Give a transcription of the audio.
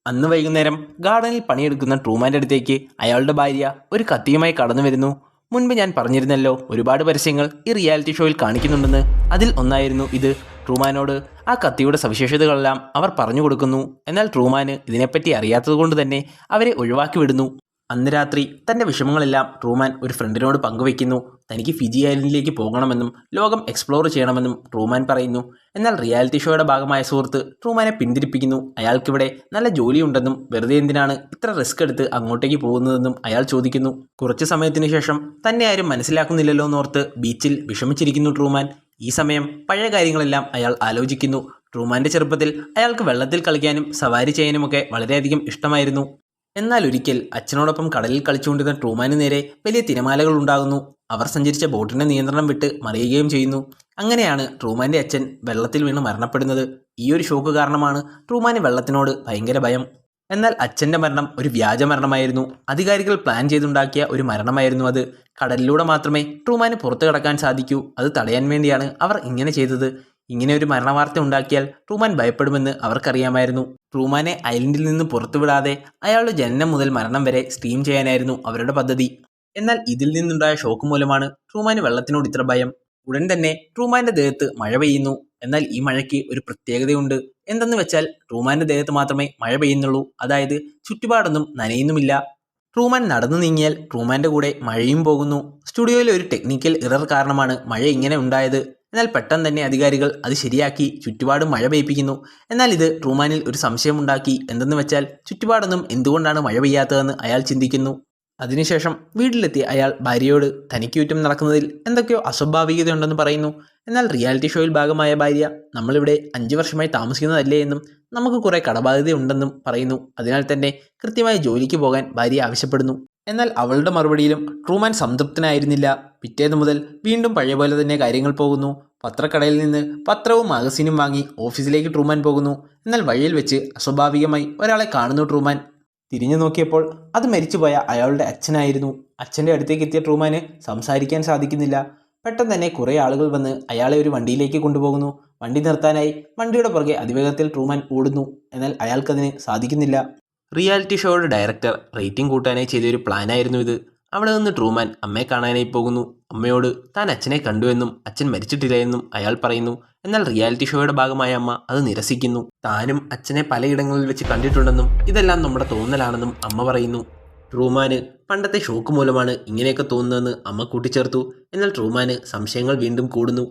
അന്ന് വൈകുന്നേരം ഗാർഡനിൽ പണിയെടുക്കുന്ന ട്രൂമാൻ്റെ അടുത്തേക്ക് അയാളുടെ ഭാര്യ ഒരു കത്തിയുമായി കടന്നു വരുന്നു. മുൻപ് ഞാൻ പറഞ്ഞിരുന്നല്ലോ, ഒരുപാട് പരസ്യങ്ങൾ ഈ റിയാലിറ്റി ഷോയിൽ കാണിക്കുന്നുണ്ടെന്ന്. അതിൽ ഒന്നായിരുന്നു ഇത്. ട്രൂമാനോട് ആ കത്തിയുടെ സവിശേഷതകളെല്ലാം അവർ പറഞ്ഞു കൊടുക്കുന്നു. എന്നാൽ ട്രൂമാന് ഇതിനെപ്പറ്റി അറിയാത്തതുകൊണ്ട് തന്നെ അവരെ ഒഴിവാക്കി വിടുന്നു. അന്ന് രാത്രി തൻ്റെ വിഷമങ്ങളെല്ലാം ട്രൂമാൻ ഒരു ഫ്രണ്ടിനോട് പങ്കുവയ്ക്കുന്നു. തനിക്ക് ഫിജി ഐലൻഡിലേക്ക് പോകണമെന്നും ലോകം എക്സ്പ്ലോർ ചെയ്യണമെന്നും ട്രൂമാൻ പറയുന്നു. എന്നാൽ റിയാലിറ്റി ഷോയുടെ ഭാഗമായ സുഹൃത്ത് ട്രൂമാനെ പിന്തിരിപ്പിക്കുന്നു. അയാൾക്കിവിടെ നല്ല ജോലിയുണ്ടെന്നും വെറുതെ എന്തിനാണ് ഇത്ര റിസ്ക് എടുത്ത് അങ്ങോട്ടേക്ക് പോകുന്നതെന്നും അയാൾ ചോദിക്കുന്നു. കുറച്ച് സമയത്തിന് ശേഷം തന്നെ ആരും മനസ്സിലാക്കുന്നില്ലല്ലോ എന്നോർത്ത് ബീച്ചിൽ വിഷമിച്ചിരിക്കുന്നു ട്രൂമാൻ. ഈ സമയം പഴയ കാര്യങ്ങളെല്ലാം അയാൾ ആലോചിക്കുന്നു. ട്രൂമാൻ്റെ ചെറുപ്പത്തിൽ അയാൾക്ക് വെള്ളത്തിൽ കളിക്കാനും സവാരി ചെയ്യാനുമൊക്കെ വളരെയധികം ഇഷ്ടമായിരുന്നു. എന്നാൽ ഒരിക്കൽ അച്ഛനോടൊപ്പം കടലിൽ കളിച്ചുകൊണ്ടിരുന്ന ട്രൂമാന് നേരെ വലിയ തിരമാലകൾ ഉണ്ടാകുന്നു. അവർ സഞ്ചരിച്ച ബോട്ടിന്റെ നിയന്ത്രണം വിട്ട് മറിയുകയും ചെയ്യുന്നു. അങ്ങനെയാണ് ട്രൂമാന്റെ അച്ഛൻ വെള്ളത്തിൽ വീണ് മരണപ്പെടുന്നത്. ഈ ഒരു ഷോക്ക് കാരണമാണ് ട്രൂമാന് വെള്ളത്തിനോട് ഭയങ്കര ഭയം. എന്നാൽ അച്ഛൻ്റെ മരണം ഒരു വ്യാജ മരണമായിരുന്നു. അധികാരികൾ പ്ലാൻ ചെയ്തുണ്ടാക്കിയ ഒരു മരണമായിരുന്നു അത്. കടലിലൂടെ മാത്രമേ ട്രൂമാന് പുറത്തു കടക്കാൻ സാധിക്കൂ. അത് തടയാൻ വേണ്ടിയാണ് അവർ ഇങ്ങനെ ചെയ്തത്. ഇങ്ങനെ ഒരു മരണവാർത്ത ഉണ്ടാക്കിയാൽ ട്രൂമാൻ ഭയപ്പെടുമെന്ന് അവർക്കറിയാമായിരുന്നു. ട്രൂമാനെ ഐലൻഡിൽ നിന്ന് പുറത്തുവിടാതെ അയാളുടെ ജനനം മുതൽ മരണം വരെ സ്ട്രീം ചെയ്യാനായിരുന്നു അവരുടെ പദ്ധതി. എന്നാൽ ഇതിൽ നിന്നുണ്ടായ ഷോക്ക് മൂലമാണ് ട്രൂമാന് വെള്ളത്തിനോട് ഇത്ര ഭയം. ഉടൻ തന്നെ ട്രൂമാന്റെ ദേഹത്ത് മഴ പെയ്യുന്നു. എന്നാൽ ഈ മഴയ്ക്ക് ഒരു പ്രത്യേകതയുണ്ട്. എന്തെന്ന് വെച്ചാൽ ട്രൂമാന്റെ ദേഹത്ത് മാത്രമേ മഴ പെയ്യുന്നുള്ളൂ. അതായത് ചുറ്റുപാടൊന്നും നനയുന്നുമില്ല. ട്രൂമാൻ നടന്നു നീങ്ങിയാൽ ട്രൂമാന്റെ കൂടെ മഴയും പോകുന്നു. സ്റ്റുഡിയോയിലെ ഒരു ടെക്നിക്കൽ എറർ കാരണമാണ് മഴ ഇങ്ങനെ ഉണ്ടായത്. എന്നാൽ പെട്ടെന്ന് തന്നെ അധികാരികൾ അത് ശരിയാക്കി ചുറ്റുപാടും മഴ പെയ്യിപ്പിക്കുന്നു. എന്നാൽ ഇത് ട്രൂമാനിൽ ഒരു സംശയമുണ്ടാക്കി. എന്തെന്ന് വെച്ചാൽ ചുറ്റുപാടൊന്നും എന്തുകൊണ്ടാണ് മഴ പെയ്യാത്തതെന്ന് അയാൾ ചിന്തിക്കുന്നു. അതിനുശേഷം വീട്ടിലെത്തി അയാൾ ഭാര്യയോട് തനിക്ക് ചുറ്റും നടക്കുന്നതിൽ എന്തൊക്കെയോ അസ്വാഭാവികതയുണ്ടെന്ന് പറയുന്നു. എന്നാൽ റിയാലിറ്റി ഷോയിൽ ഭാഗമായ ഭാര്യ നമ്മളിവിടെ 5 വർഷമായി താമസിക്കുന്നതല്ലേ എന്നും നമുക്ക് കുറേ കടബാധ്യതയുണ്ടെന്നും പറയുന്നു. അതിനാൽ തന്നെ കൃത്യമായി ജോലിക്ക് പോകാൻ ഭാര്യ ആവശ്യപ്പെടുന്നു. എന്നാൽ അവളുടെ മറുപടിയിലും ട്രൂമാൻ സംതൃപ്തനായിരുന്നില്ല. പിറ്റേന്ന് മുതൽ വീണ്ടും പഴയ പോലെ തന്നെ കാര്യങ്ങൾ പോകുന്നു. പത്രക്കടയിൽ നിന്ന് പത്രവും മാഗസീനും വാങ്ങി ഓഫീസിലേക്ക് ട്രൂമാൻ പോകുന്നു. എന്നാൽ വഴിയിൽ വെച്ച് അസ്വാഭാവികമായി ഒരാളെ കാണുന്നു ട്രൂമാൻ. തിരിഞ്ഞു നോക്കിയപ്പോൾ അത് മരിച്ചുപോയ അയാളുടെ അച്ഛനായിരുന്നു. അച്ഛൻ്റെ അടുത്തേക്ക് എത്തിയ ട്രൂമാന് സംസാരിക്കാൻ സാധിക്കുന്നില്ല. പെട്ടെന്ന് തന്നെ കുറേ ആളുകൾ വന്ന് അയാളെ ഒരു വണ്ടിയിലേക്ക് കൊണ്ടുപോകുന്നു. വണ്ടി നിർത്താനായി വണ്ടിയുടെ പുറകെ അതിവേഗത്തിൽ ട്രൂമാൻ ഓടുന്നു. എന്നാൽ അയാൾക്കതിന് സാധിക്കുന്നില്ല. റിയാലിറ്റി ഷോയുടെ ഡയറക്ടർ റേറ്റിംഗ് കൂട്ടാനായി ചെയ്തൊരു പ്ലാനായിരുന്നു ഇത്. അവിടെ നിന്ന് ട്രൂമാൻ അമ്മയെ കാണാനായി പോകുന്നു. അമ്മയോട് താൻ അച്ഛനെ കണ്ടുവെന്നും അച്ഛൻ മരിച്ചിട്ടില്ല എന്നും അയാൾ പറയുന്നു. എന്നാൽ റിയാലിറ്റി ഷോയുടെ ഭാഗമായ അമ്മ അത് നിരസിക്കുന്നു. താനും അച്ഛനെ പലയിടങ്ങളിൽ വെച്ച് കണ്ടിട്ടുണ്ടെന്നും ഇതെല്ലാം നമ്മുടെ തോന്നലാണെന്നും അമ്മ പറയുന്നു. ട്രൂമാന് പണ്ടത്തെ ഷോക്ക് മൂലമാണ് ഇങ്ങനെയൊക്കെ തോന്നുന്നതെന്ന് അമ്മ കൂട്ടിച്ചേർത്തു. എന്നാൽ ട്രൂമാന് സംശയങ്ങൾ വീണ്ടും കൂടുന്നു.